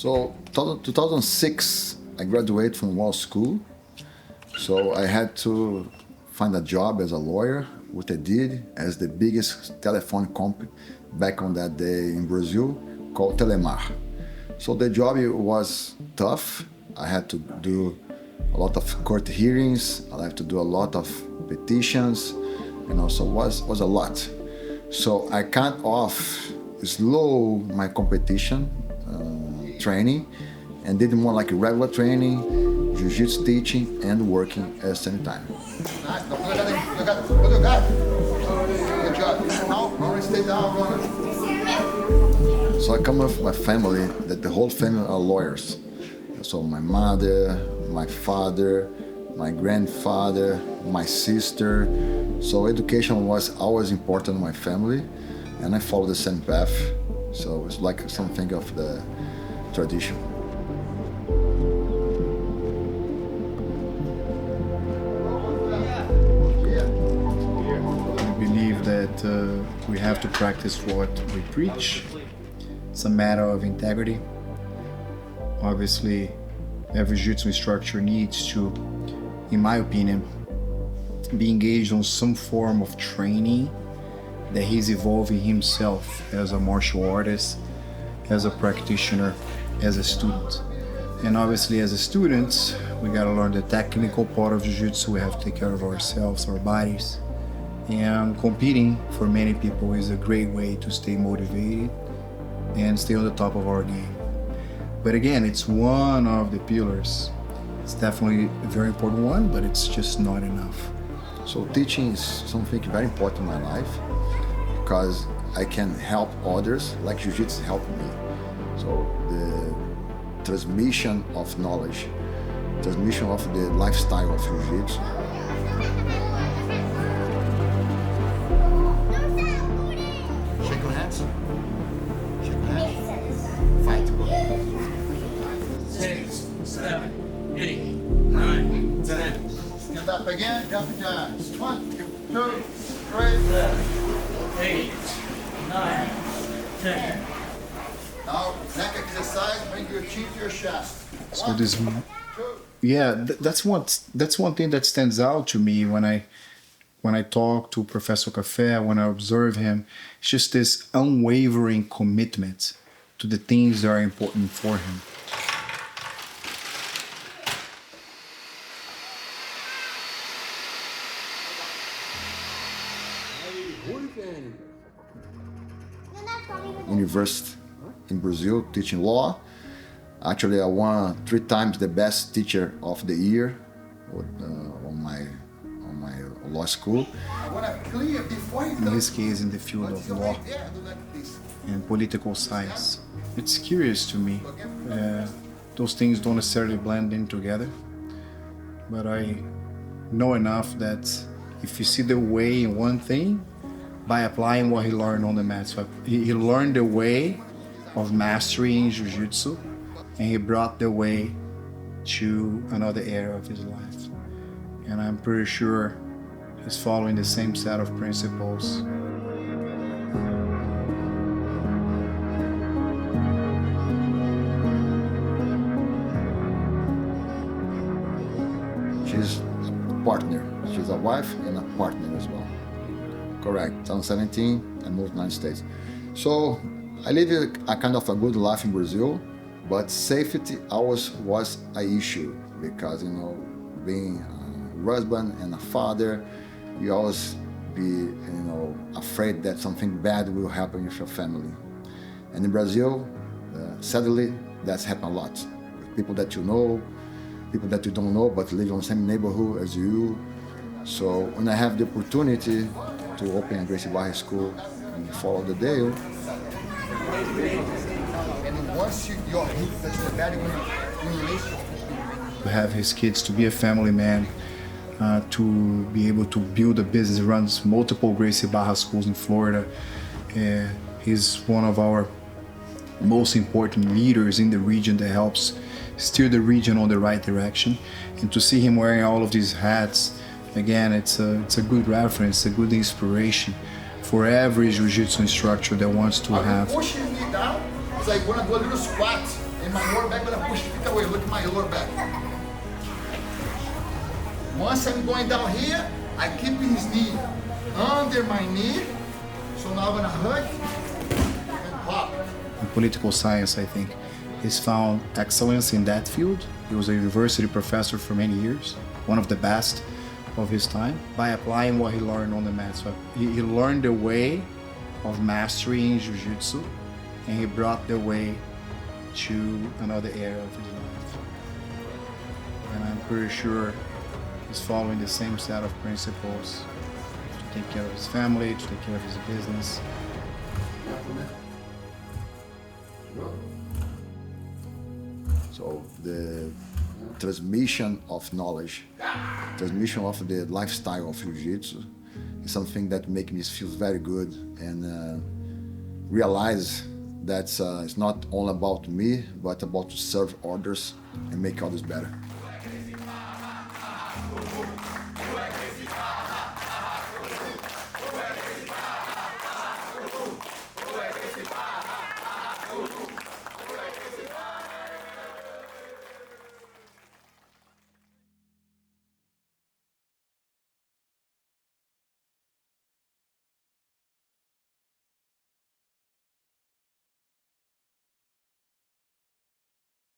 So 2006, I graduated from law school. So I had to find a job as a lawyer, which I did as the biggest telephone company back on that day in Brazil called Telemar. So the job was tough. I had to do a lot of court hearings. I had to do a lot of petitions, and also was a lot. So I kind of slow my competition training and did more like regular training, Jiu-Jitsu teaching, and working at the same time. Good job. Now, stay down, runner. So I come with my family, that the whole family are lawyers. So my mother, my father, my grandfather, my sister. So education was always important in my family, and I followed the same path. So it's like something of the tradition. I believe that we have to practice what we preach. It's a matter of integrity. Obviously, every Jiu-Jitsu instructor needs to, in my opinion, be engaged on some form of training that he's evolving himself as a martial artist, as a practitioner, as a student. And obviously as a student, we gotta learn the technical part of Jiu-Jitsu. We have to take care of ourselves, our bodies. And competing for many people is a great way to stay motivated and stay on the top of our game. But again, it's one of the pillars. It's definitely a very important one, but it's just not enough. So teaching is something very important in my life because I can help others like Jiu-Jitsu helped me. So the transmission of knowledge, transmission of the lifestyle of Jiu-Jitsu. Shake your hands. Shake your hands. Fight. 6, 7, 8, 9, 10. Stand up again, jumping jacks. 1, 2, 3, 8, 9, 10. Now, neck exercise, bring your chin to your chest. So this, that's one thing that stands out to me when I talk to Professor Café, when I observe him. It's just this unwavering commitment to the things that are important for him. University in Brazil, teaching law. Actually, I won 3 times the best teacher of the year on my law school. In his case, in the field of law and political science. It's curious to me. Those things don't necessarily blend in together, but I know enough that if you see the way in one thing, by applying what he learned on the mat. So he learned the way of mastery in Jiu-Jitsu, and he brought the way to another area of his life. And I'm pretty sure he's following the same set of principles. She's a partner. She's a wife and a partner as well. Correct. 2017, I moved to the United States. So I lived a kind of a good life in Brazil, but safety always was an issue because, being a husband and a father, you always be, afraid that something bad will happen with your family. And in Brazil, sadly, that's happened a lot. With people that you know, people that you don't know, but live in the same neighborhood as you. So when I have the opportunity to open a Gracie Barra school and follow the Dale. And once you're hit, that's the bad to have his kids, to be a family man, to be able to build a business, runs multiple Gracie Barra schools in Florida. He's one of our most important leaders in the region that helps steer the region on the right direction. And to see him wearing all of these hats, again, it's a good reference, a good inspiration for every Jiu-Jitsu instructor that wants to have. Pushing me down, it's like when I do a little squat. And my lower back, gonna push feet away. Look at my lower back. Once I'm going down here, I keep his knee under my knee. So now I'm gonna hug and pop. In political science, I think, he's found excellence in that field. He was a university professor for many years, one of the best of his time, by applying what he learned on the mat. So he learned the way of mastery in Jiu-Jitsu, and he brought the way to another area of his life. And I'm pretty sure he's following the same set of principles to take care of his family, to take care of his business. So the transmission of knowledge, transmission of the lifestyle of Jiu-Jitsu is something that makes me feel very good and realize that it's not all about me, but about to serve others and make others better.